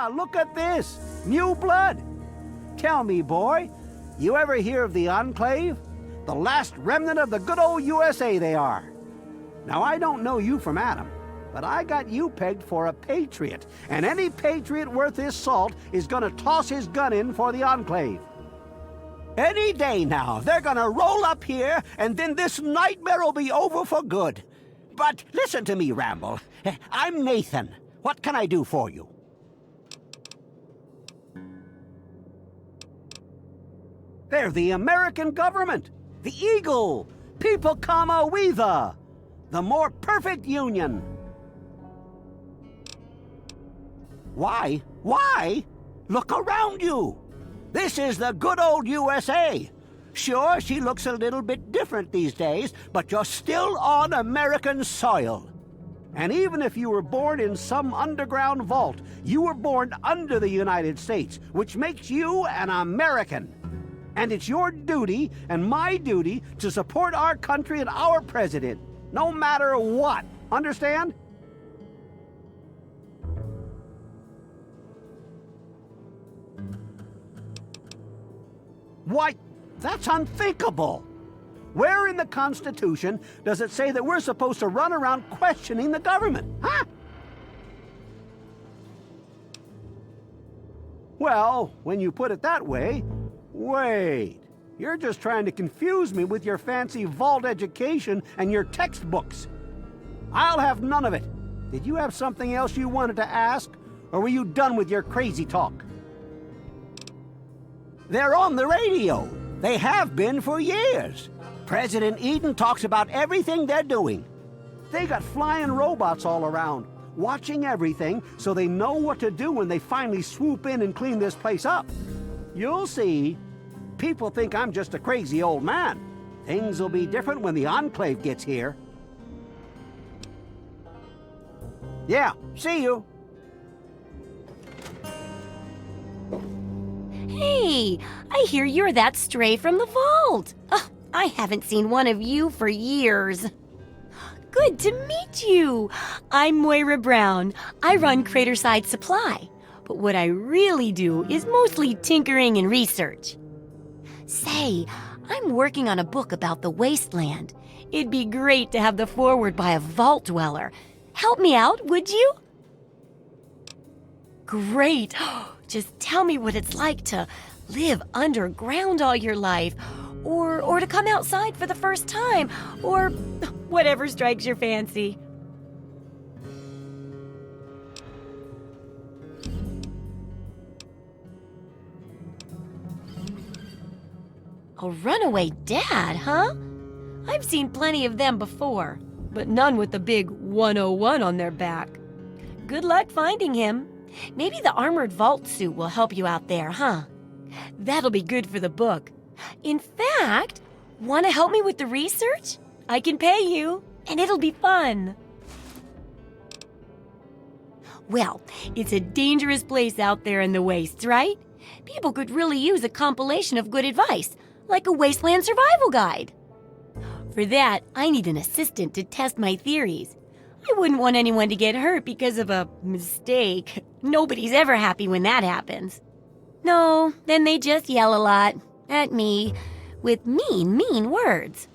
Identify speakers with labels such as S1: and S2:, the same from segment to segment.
S1: look at this. New blood. Tell me, boy, you ever hear of the Enclave? The last remnant of the good old USA they are. Now, I don't know you from Adam, but I got you pegged for a patriot, and any patriot worth his salt is gonna toss his gun in for the Enclave. Any day now, they're gonna roll up here, and then this nightmare will be over for good. But listen to me, Ramble. I'm Nathan. What can I do for you? They're the American government, the Eagle, People Comma Weather, the more perfect union. Why? Why? Look around you. This is the good old USA. Sure, she looks a little bit different these days, but you're still on American soil. And even if you were born in some underground vault, you were born under the United States, which makes you an American. And it's your duty and my duty to support our country and our president, no matter what. Understand? Why, that's unthinkable. Where in the Constitution does it say that we're supposed to run around questioning the government, huh? Well, when you put it that way, wait. You're just trying to confuse me with your fancy vault education and your textbooks. I'll have none of it. Did you have something else you wanted to ask, or were you done with your crazy talk? They're on the radio. They have been for years. President Eden talks about everything they're doing. They got flying robots all around, watching everything so they know what to do when they finally swoop in and clean this place up. You'll see. People think I'm just a crazy old man. Things will be different when the Enclave gets here. Yeah, see you.
S2: Hey, I hear you're that stray from the vault. Oh, I haven't seen one of you for years. Good to meet you. I'm Moira Brown. I run Craterside Supply. But what I really do is mostly tinkering and research. Say, I'm working on a book about the wasteland. It'd be great to have the foreword by a vault dweller. Help me out, would you? Great. Just tell me what it's like to live underground all your life, or to come outside for the first time, or whatever strikes your fancy. A runaway dad, huh? I've seen plenty of them before, but none with the big 101 on their back. Good luck finding him. Maybe the armored vault suit will help you out there, huh? That'll be good for the book. In fact, want to help me with the research? I can pay you, and it'll be fun. Well, it's a dangerous place out there in the wastes, right? People could really use a compilation of good advice, like a wasteland survival guide. For that, I need an assistant to test my theories. I wouldn't want anyone to get hurt because of a mistake. Nobody's ever happy when that happens. No, then they just yell a lot at me with mean words.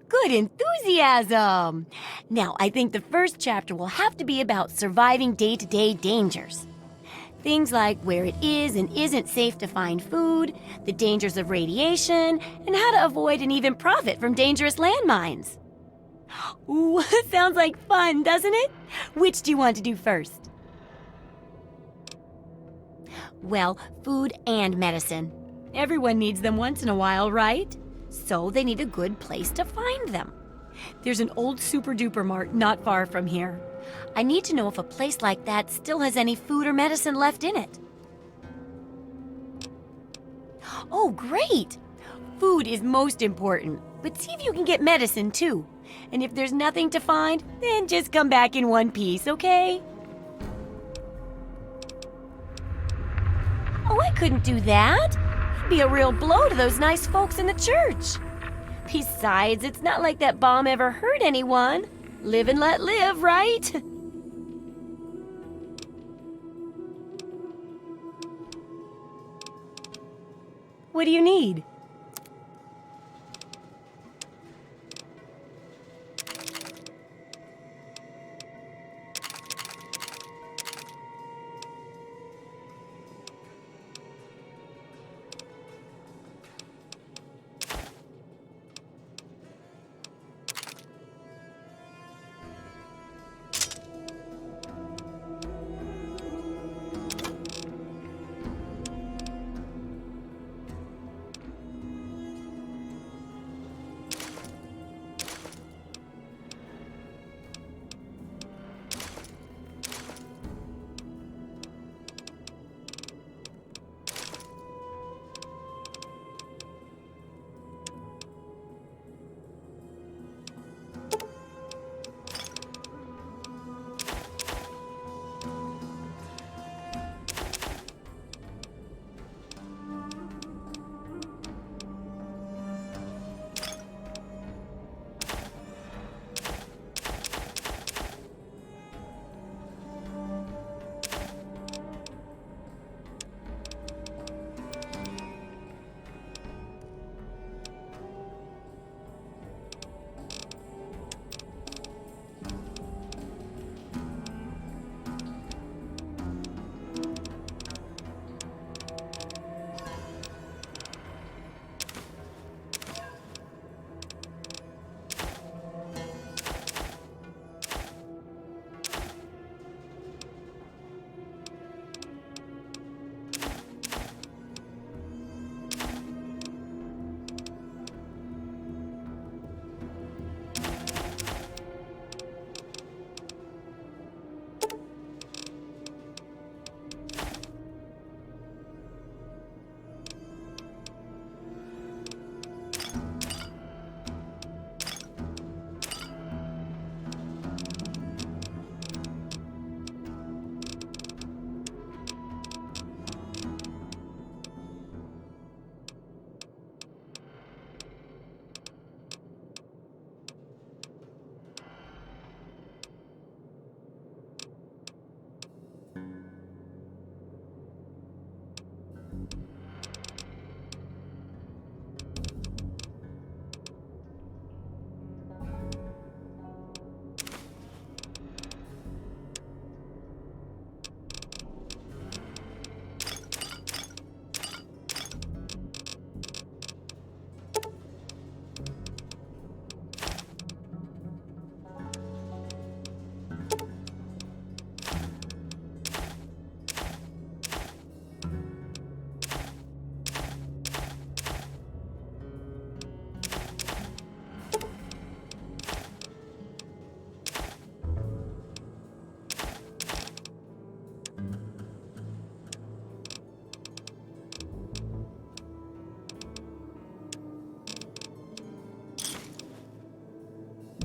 S2: Good enthusiasm! Now, I think the first chapter will have to be about surviving day-to-day dangers. Things like where it is and isn't safe to find food, the dangers of radiation, and how to avoid and even profit from dangerous landmines. Ooh, sounds like fun, doesn't it? Which do you want to do first? Well, food and medicine. Everyone needs them once in a while, right? So they need a good place to find them. There's an old Super-Duper Mart not far from here. I need to know if a place like that still has any food or medicine left in it. Oh, great! Food is most important, but see if you can get medicine too. And if there's nothing to find, then just come back in one piece, okay? Oh, I couldn't do that. It'd be a real blow to those nice folks in the church. Besides, it's not like that bomb ever hurt anyone. Live and let live, right? What do you need?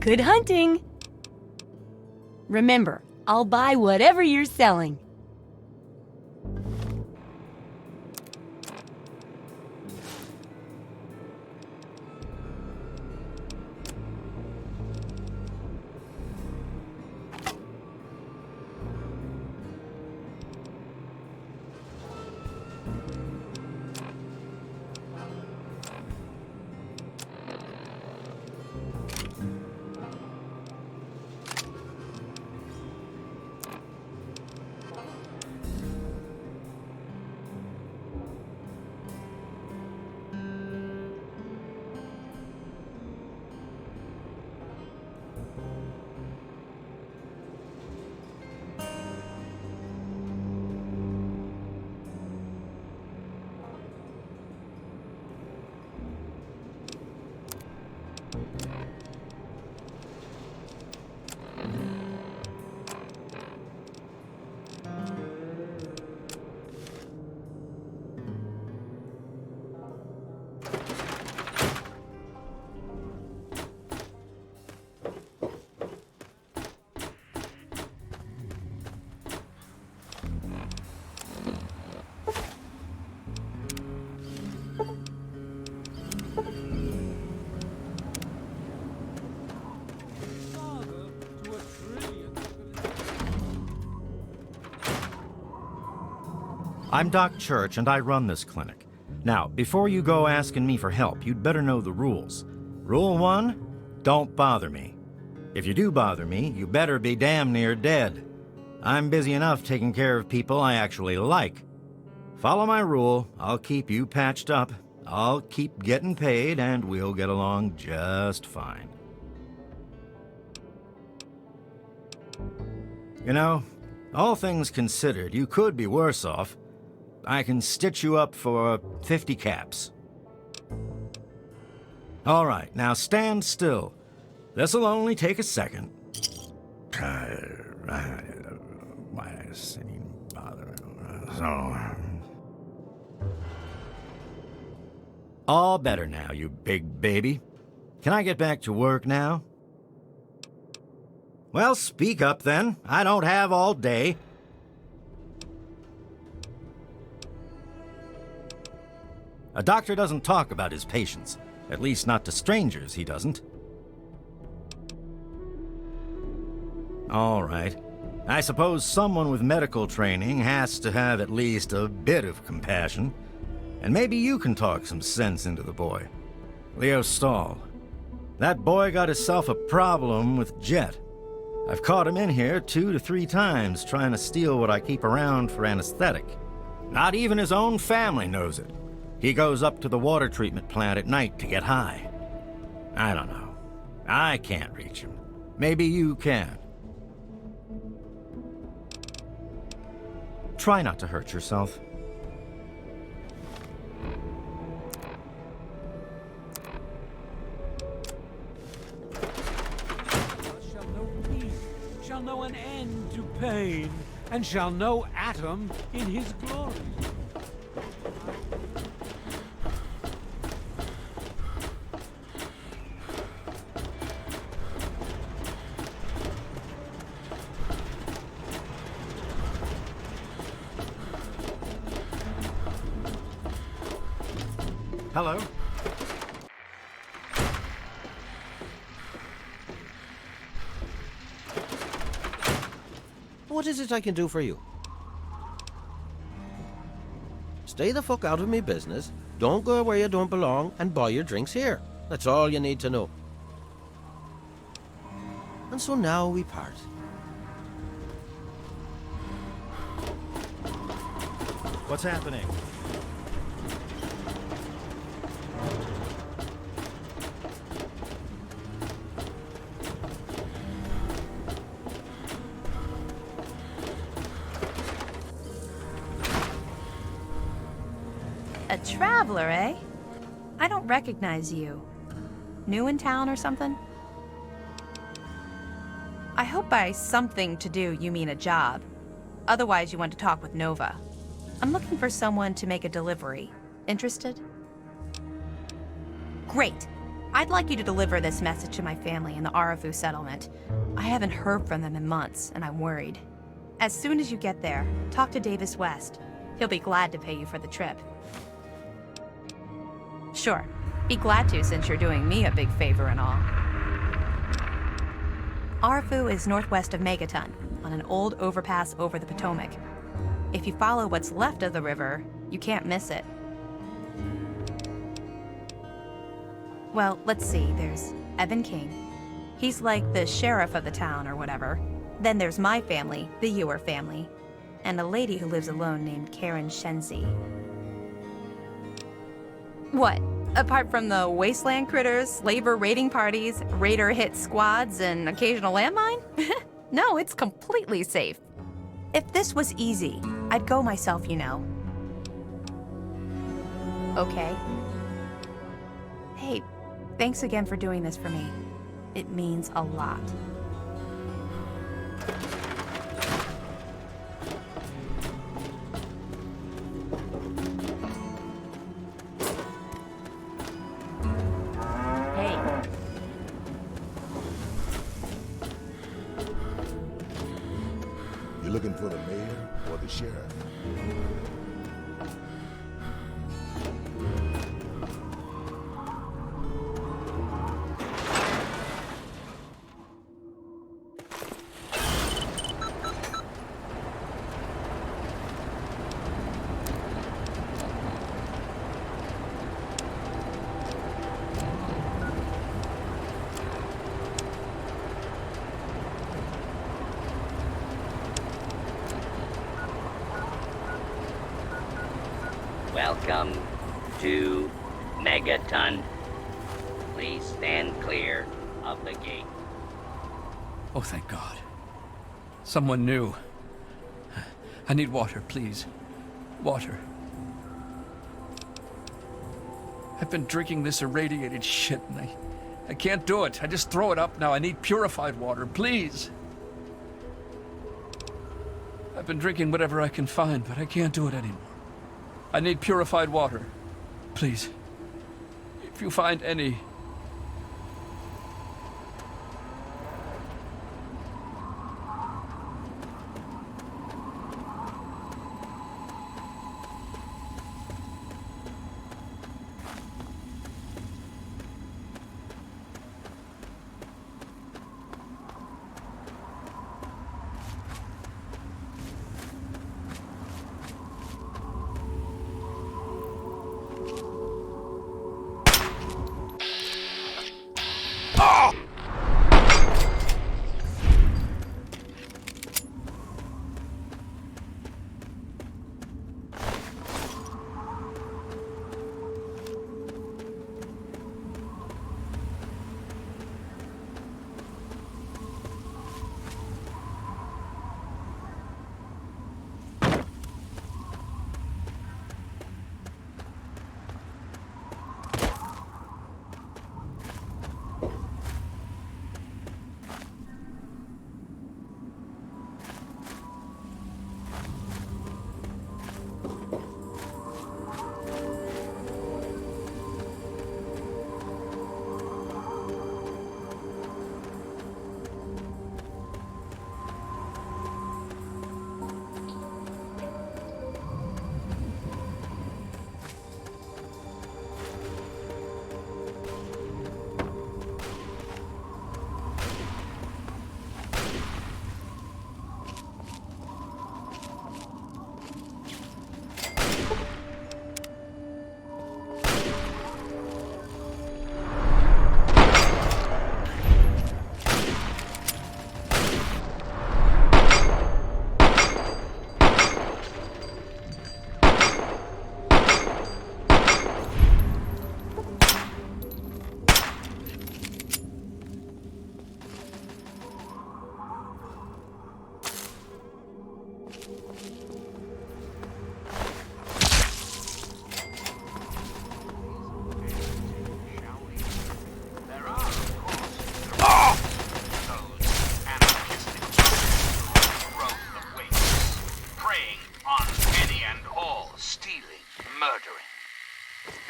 S2: Good hunting! Remember, I'll buy whatever you're selling.
S3: I'm Doc Church, and I run this clinic. Now, before you go asking me for help, you'd better know the rules. Rule 1, don't bother me. If you do bother me, you better be damn near dead. I'm busy enough taking care of people I actually like. Follow my rule, I'll keep you patched up, I'll keep getting paid, and we'll get along just fine. You know, all things considered, you could be worse off. I can stitch you up for 50 caps. All right, now stand still. This'll only take a second. All better now, you big baby. Can I get back to work now? Well, speak up then. I don't have all day. A doctor doesn't talk about his patients. At least not to strangers, he doesn't. All right. I suppose someone with medical training has to have at least a bit of compassion. And maybe you can talk some sense into the boy. Leo Stahl. That boy got himself a problem with Jet. I've caught him in here 2 to 3 times trying to steal what I keep around for anesthetic. Not even his own family knows it. He goes up to the water treatment plant at night to get high. I don't know. I can't reach him. Maybe you can. Try not to hurt yourself.
S4: Shall know peace, shall know an end to pain, and shall know Atom in his glory.
S3: Hello?
S5: What is it I can do for you? Stay the fuck out of me business, don't go where you don't belong, and buy your drinks here. That's all you need to know. And so now we part.
S3: What's happening?
S6: A traveler, eh? I don't recognize you. New in town or something? I hope by something to do you mean a job. Otherwise, you want to talk with Nova. I'm looking for someone to make a delivery. Interested? Great. I'd like you to deliver this message to my family in the Arafu settlement. I haven't heard from them in months, and I'm worried. As soon as you get there, talk to Davis West. He'll be glad to pay you for the trip. Sure. Be glad to, since you're doing me a big favor and all. Arafu is northwest of Megaton, on an old overpass over the Potomac. If you follow what's left of the river, you can't miss it. Well, let's see. There's Evan King. He's like the sheriff of the town or whatever. Then there's my family, the Ewer family, and a lady who lives alone named Karen Shenzi. What? Apart from the wasteland critters, slaver raiding parties, raider hit squads, and occasional landmine? No, it's completely safe. If this was easy, I'd go myself, you know. Okay. Hey, thanks again for doing this for me. It means a lot.
S7: You looking for the mayor or the sheriff?
S8: Welcome to Megaton. Please stand clear of the gate.
S9: Oh, thank God. Someone knew. I need water, please. Water. I've been drinking this irradiated shit, and I can't do it. I just throw it up now. I need purified water, please. I've been drinking whatever I can find, but I can't do it anymore. I need purified water. Please. If you find any...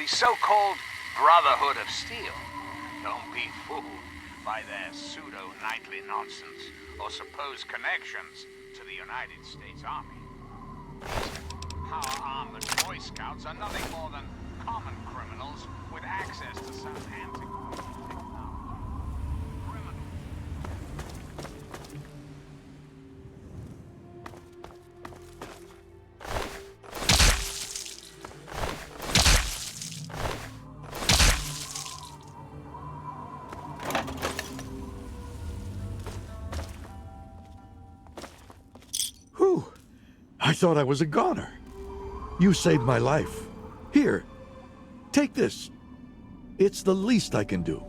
S10: So-called Brotherhood of Steel. Don't be fooled by their pseudo-knightly nonsense or supposed connections to the United States Army. Power-armored Boy Scouts are nothing more than common criminals with access to some antiquated technology.
S7: I thought I was a goner. You saved my life. Here, take this. It's the least I can do.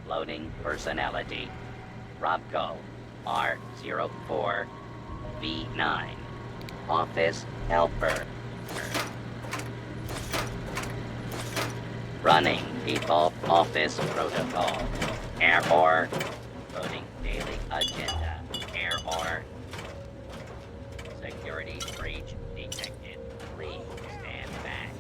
S8: Loading personality. Robco, R04, V9. Office helper. Running default office protocol. Error. Loading daily agenda. Error. Security breach detected. Please stand back.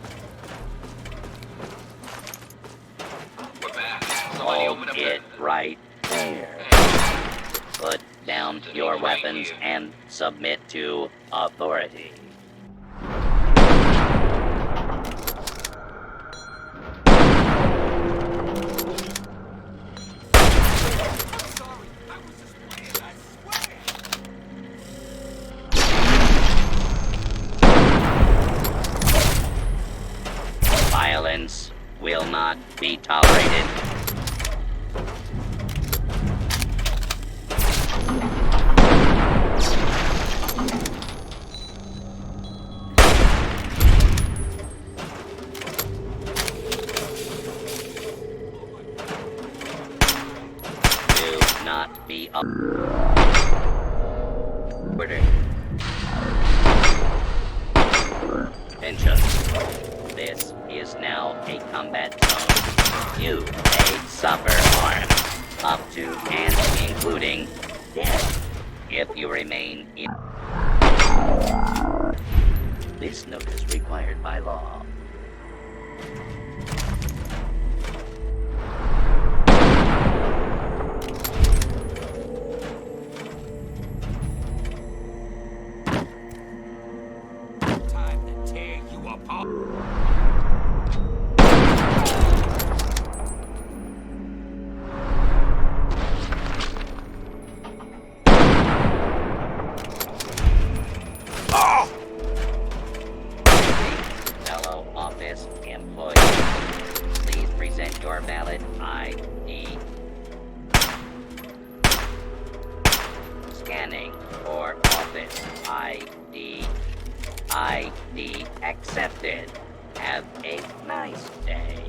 S10: We're back. Somebody open up
S8: It right there. Put down your weapons and submit to authority. Violence will not be tolerated. Do not be ordered. Attention. This is now a combat zone. You may suffer harm, up to and including death, if you remain in. This note is required by law.
S10: Time to tear you apart.
S8: Fellow office employees, please present your valid ID. Scanning for office ID. ID accepted. Have a nice day.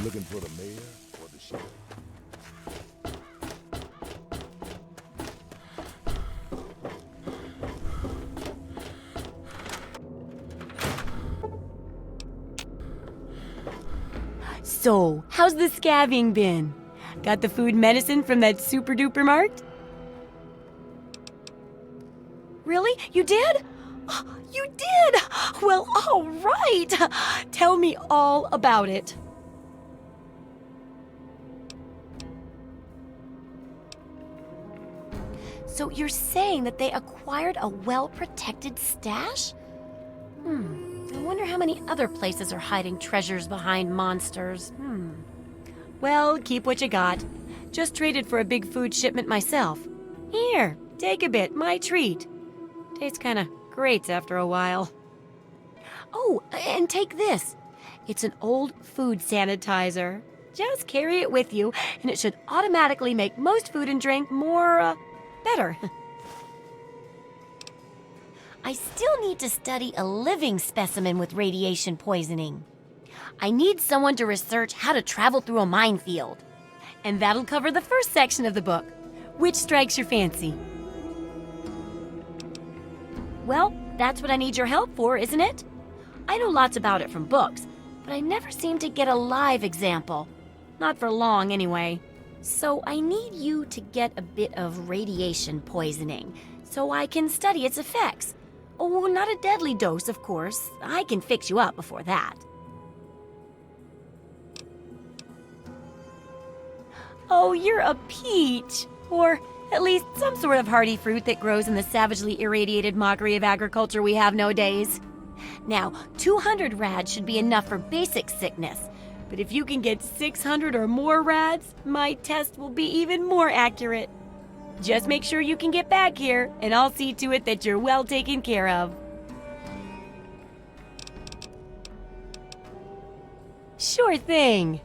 S7: Looking for the mayor or the sheriff?
S2: So, how's the scabbing been? Got the food medicine from that Super-Duper Mart? Really? You did? You did? Well, all right. Tell me all about it. So you're saying that they acquired a well-protected stash? I wonder how many other places are hiding treasures behind monsters. Well, keep what you got. Just traded for a big food shipment myself. Here, take a bit, my treat. Tastes kinda great after a while. Oh, and take this. It's an old food sanitizer. Just carry it with you, and it should automatically make most food and drink more, better. I still need to study a living specimen with radiation poisoning. I need someone to research how to travel through a minefield. And that'll cover the first section of the book. Which strikes your fancy? Well, that's what I need your help for, isn't it? I know lots about it from books, but I never seem to get a live example. Not for long, anyway. So I need you to get a bit of radiation poisoning, so I can study its effects. Oh, not a deadly dose, of course. I can fix you up before that. Oh, you're a peach. Or at least some sort of hardy fruit that grows in the savagely irradiated mockery of agriculture we have nowadays. Now, 200 rads should be enough for basic sickness. But if you can get 600 or more rads, my test will be even more accurate. Just make sure you can get back here, and I'll see to it that you're well taken care of. Sure thing.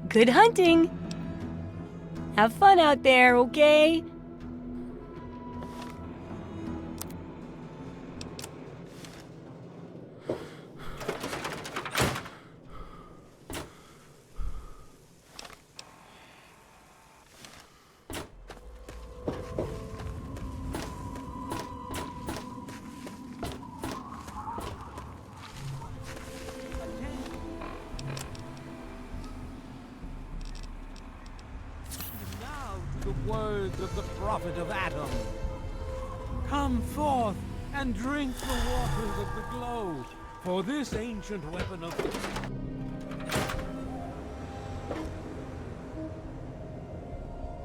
S2: Good hunting! Have fun out there, okay?
S4: Words of the prophet of Adam. Come forth and drink the waters of the glow, for this ancient weapon of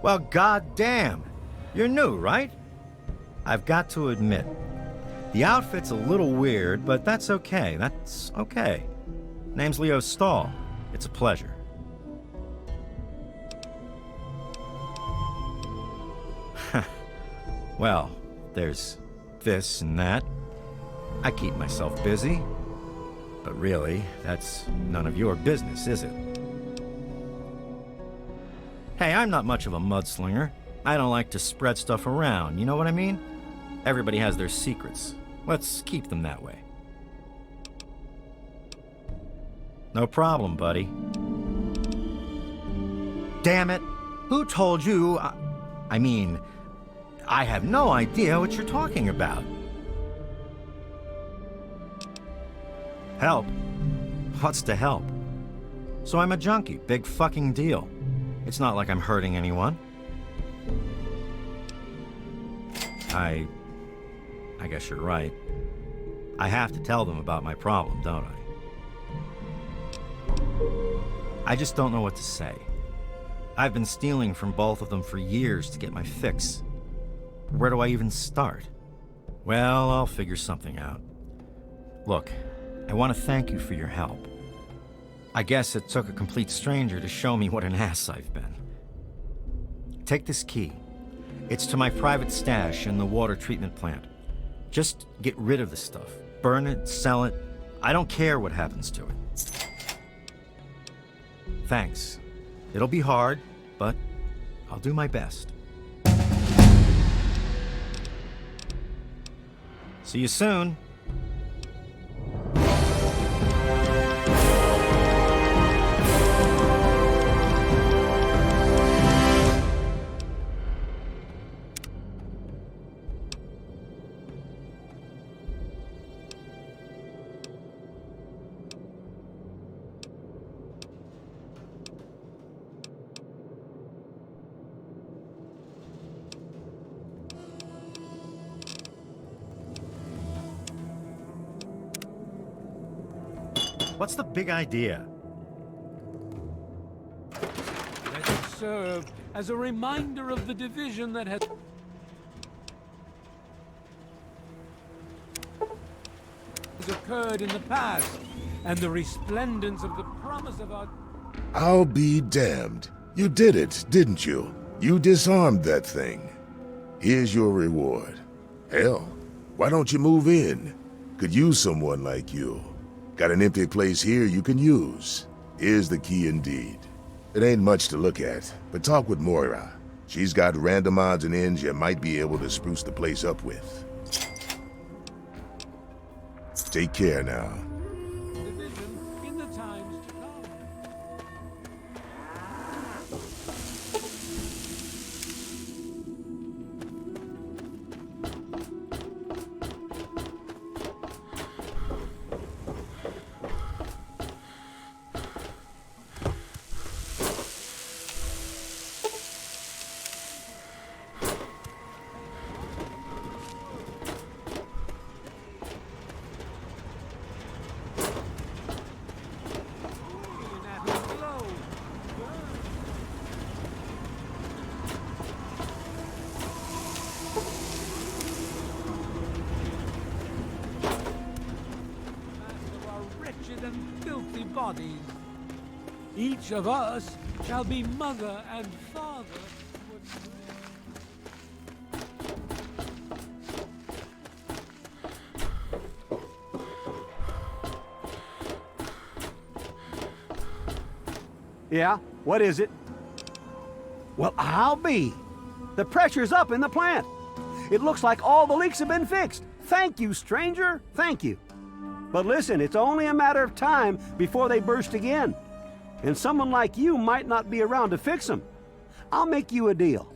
S3: Well, goddamn. You're new, right? I've got to admit, the outfit's a little weird, but that's okay. That's okay. Name's Leo Stahl. It's a pleasure. Well, there's this and that. I keep myself busy. But really, that's none of your business, is it? Hey, I'm not much of a mudslinger. I don't like to spread stuff around, you know what I mean? Everybody has their secrets. Let's keep them that way. No problem, buddy. Damn it! Who told you? I mean, I have no idea what you're talking about. Help? What's to help? So I'm a junkie, big fucking deal. It's not like I'm hurting anyone. I guess you're right. I have to tell them about my problem, don't I? I just don't know what to say. I've been stealing from both of them for years to get my fix. Where do I even start? Well, I'll figure something out. Look, I want to thank you for your help. I guess it took a complete stranger to show me what an ass I've been. Take this key. It's to my private stash in the water treatment plant. Just get rid of the stuff. Burn it, sell it. I don't care what happens to it. Thanks. It'll be hard, but I'll do my best. See you soon. What's the big idea?
S4: Let it serve as a reminder of the division that has occurred in the past, and the resplendence of the promise of our...
S11: I'll be damned. You did it, didn't you? You disarmed that thing. Here's your reward. Hell, why don't you move in? Could use someone like you. Got an empty place here you can use. Here's the key indeed. It ain't much to look at, but talk with Moira. She's got random odds and ends you might be able to spruce the place up with. Take care now.
S4: division in the times to come. Bodies. Each of us shall be mother and father.
S1: Yeah, what is it? Well, I'll be. The pressure's up in the plant. It looks like all the leaks have been fixed. Thank you, stranger. Thank you. But listen, it's only a matter of time before they burst again. And someone like you might not be around to fix them. I'll make you a deal.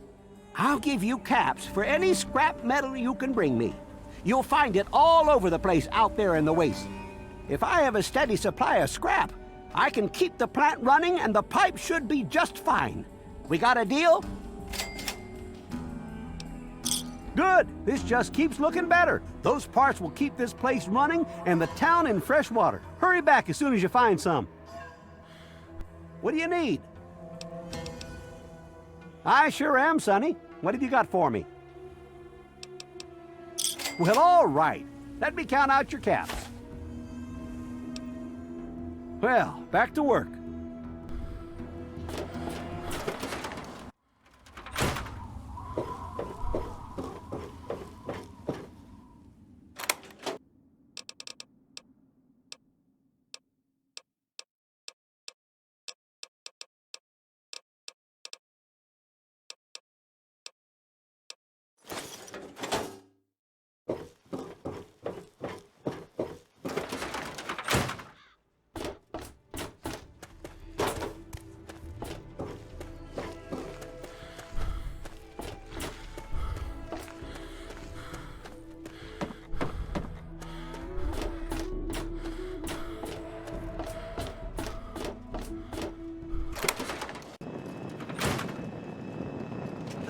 S1: I'll give you caps for any scrap metal you can bring me. You'll find it all over the place out there in the waste. If I have a steady supply of scrap, I can keep the plant running and the pipe should be just fine. We got a deal? Good. This just keeps looking better. Those parts will keep this place running and the town in fresh water. Hurry back as soon as you find some. What do you need? I sure am, Sonny. What have you got for me? Well, all right. Let me count out your caps. Well, back to work.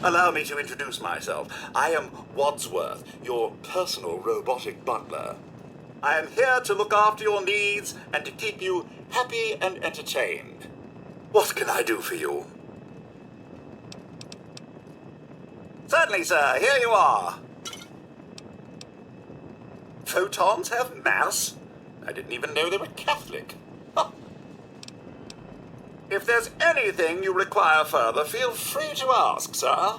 S12: Allow me to introduce myself. I am Wadsworth, your personal robotic butler. I am here to look after your needs and to keep you happy and entertained. What can I do for you? Certainly, sir. Here you are. Photons have mass? I didn't even know they were Catholic. Huh. If there's anything you require further, feel free to ask, sir.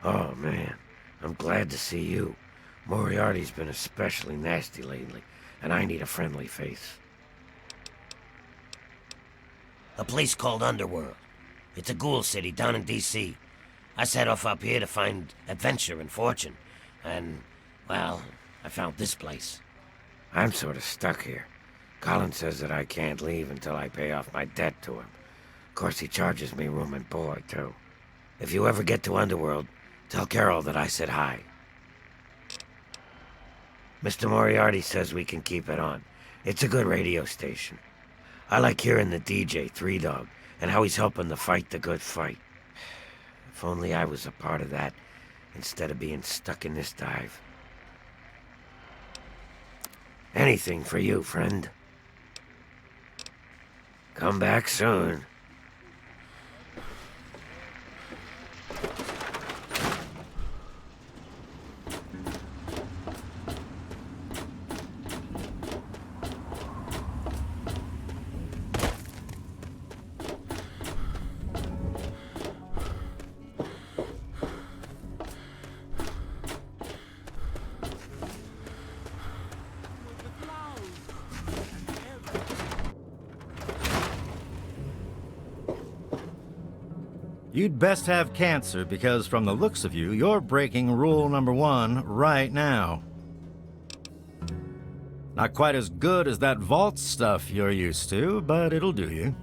S13: Oh, man. I'm glad to see you. Moriarty's been especially nasty lately, and I need a friendly face.
S14: A place called Underworld. It's a ghoul city down in D.C. I set off up here to find adventure and fortune. And, well, I found this place.
S13: I'm sort of stuck here. Colin says that I can't leave until I pay off my debt to him. Of course, he charges me room and board, too. If you ever get to Underworld, tell Carol that I said hi. Mr. Moriarty says we can keep it on. It's a good radio station. I like hearing the DJ, Three Dog, and how he's helping to fight the good fight. If only I was a part of that, instead of being stuck in this dive. Anything for you, friend. Come back soon.
S3: You'd best have cancer, because from the looks of you, you're breaking rule number 1 right now. Not quite as good as that vault stuff you're used to, but it'll do you.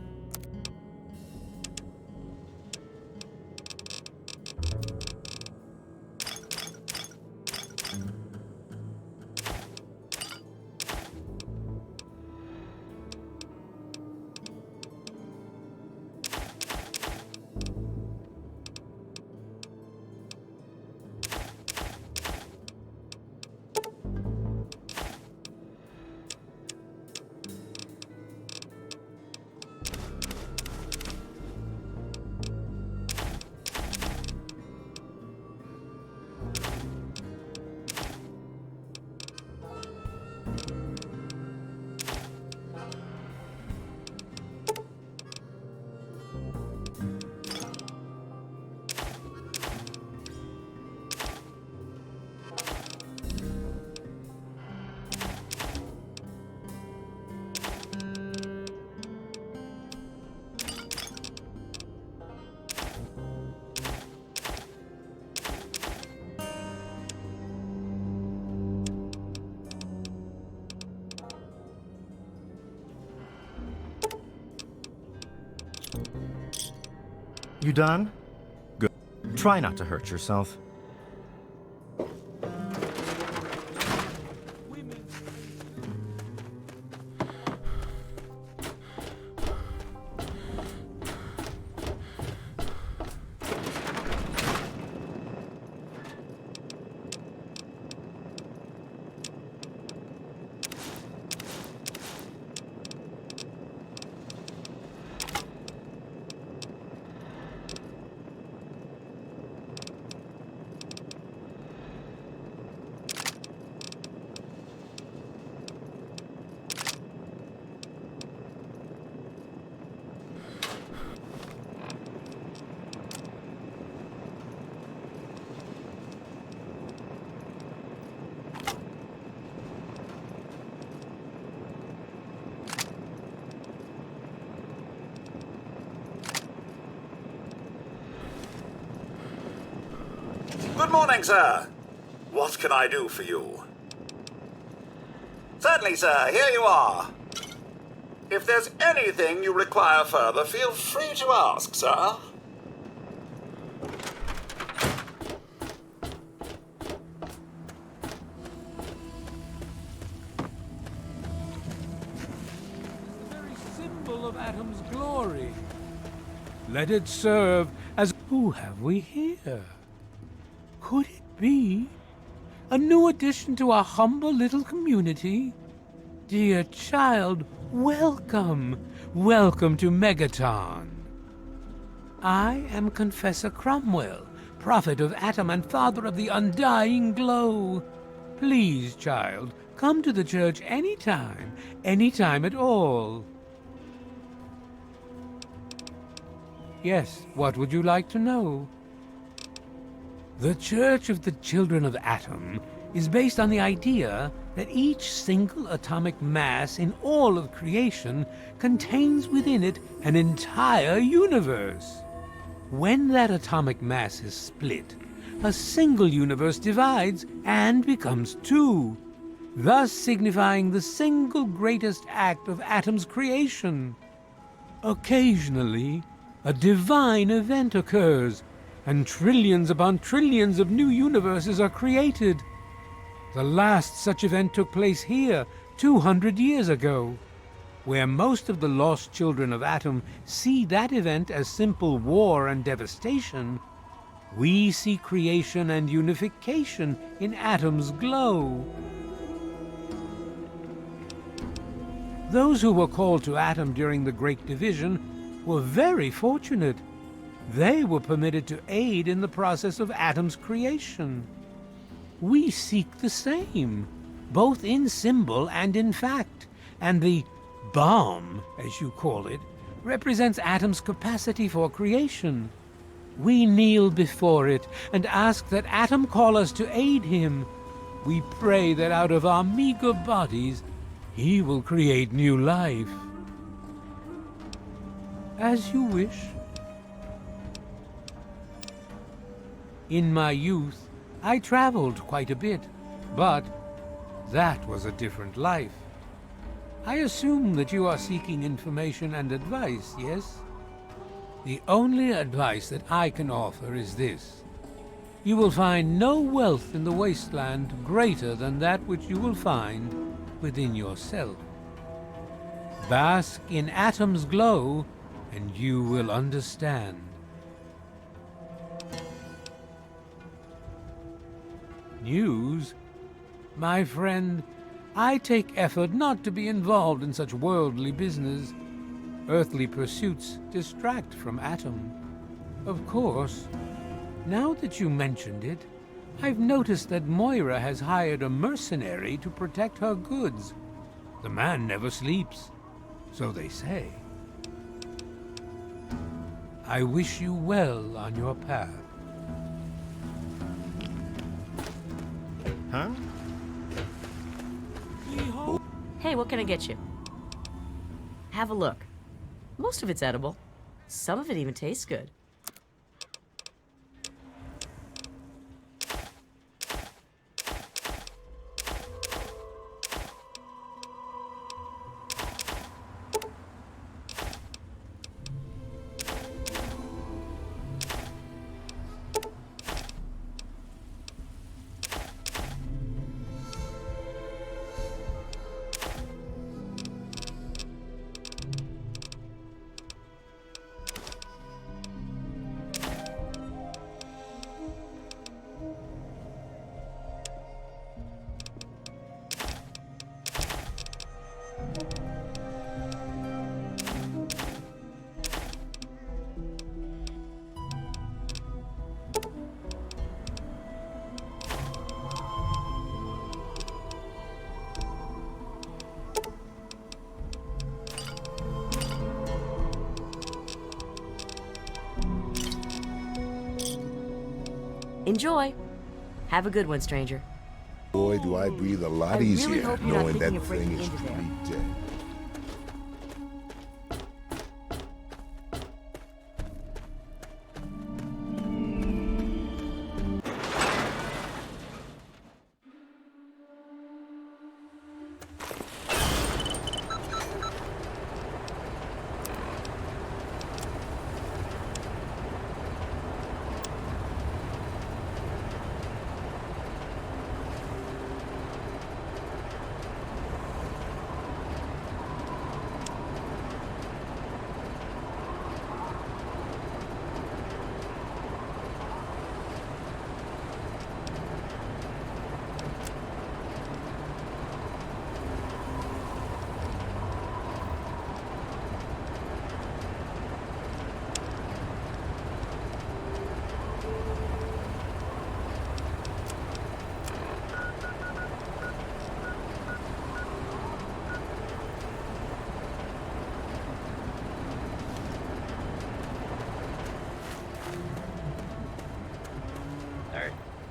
S3: You done? Good. Try not to hurt yourself.
S12: Good morning, sir. What can I do for you? Certainly, sir. Here you are. If there's anything you require further, feel free to ask, sir.
S4: The very symbol of Atom's glory. Let it serve as... Who have we here? Could it be a new addition to our humble little community? Dear child, welcome. Welcome to Megaton. I am Confessor Cromwell, prophet of Atom and father of the undying glow. Please, child, come to the church anytime at all. Yes, what would you like to know? The Church of the Children of Atom is based on the idea that each single atomic mass in all of creation contains within it an entire universe. When that atomic mass is split, a single universe divides and becomes two, thus signifying the single greatest act of Atom's creation. Occasionally, a divine event occurs, and trillions upon trillions of new universes are created. The last such event took place here 200 years ago. Where most of the lost children of Atom see that event as simple war and devastation, we see creation and unification in Atom's glow. Those who were called to Atom during the Great Division were very fortunate. They were permitted to aid in the process of Atom's creation. We seek the same, both in symbol and in fact, and the bomb, as you call it, represents Atom's capacity for creation. We kneel before it and ask that Atom call us to aid him. We pray that out of our meager bodies, he will create new life. As you wish. In my youth, I traveled quite a bit, but that was a different life. I assume that you are seeking information and advice, yes? The only advice that I can offer is this. You will find no wealth in the wasteland greater than that which you will find within yourself. Bask in Atom's glow, and you will understand. News? My friend, I take effort not to be involved in such worldly business. Earthly pursuits distract from Atom. Of course, now that you mentioned it, I've noticed that Moira has hired a mercenary to protect her goods. The man never sleeps, so they say. I wish you well on your path.
S3: Huh?
S15: Hey, what can I get you? Have a look. Most of it's edible. Some of it even tastes good. Enjoy. Have a good one, stranger.
S11: Boy, do I breathe a lot
S15: I really
S11: easier
S15: hope you're not
S11: knowing
S15: thinking
S11: that
S15: of
S11: thing
S15: breaking
S11: is
S15: into there.
S11: truly dead.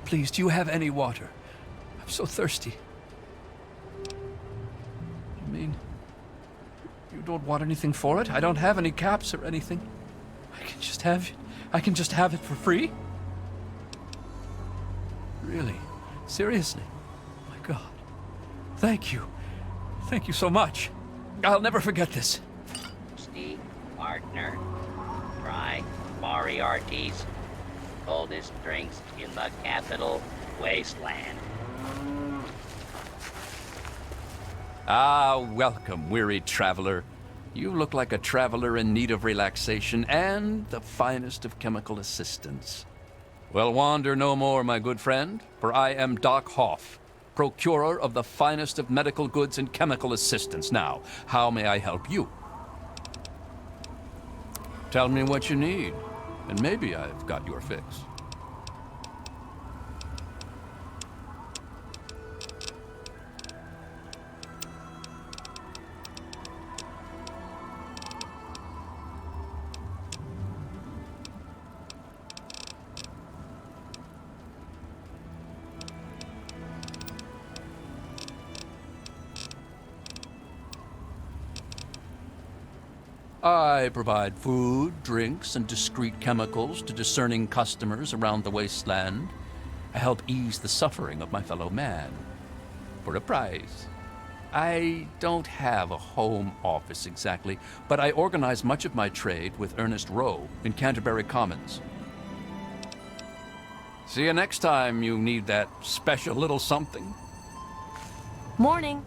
S9: Please, do you have any water? I'm so thirsty. You mean you don't want anything for it? I don't have any caps or anything. I can just have it for free? Really? Seriously? My God. Thank you. Thank you so much. I'll never forget this.
S8: Steve, partner, try Moriarty's coldest drinks in the capital wasteland.
S9: Ah, welcome, weary traveler. You look like a traveler in need of relaxation and the finest of chemical assistance. Well, wander no more, my good friend, for I am Doc Hoff, procurer of the finest of medical goods and chemical assistance. Now, how may I help you? Tell me what you need, and maybe I've got your fix. I provide food, drinks, and discreet chemicals to discerning customers around the wasteland. I help ease the suffering of my fellow man. For a price. I don't have a home office exactly, but I organize much of my trade with Ernest Rowe in Canterbury Commons. See you next time you need that special little something.
S15: Morning.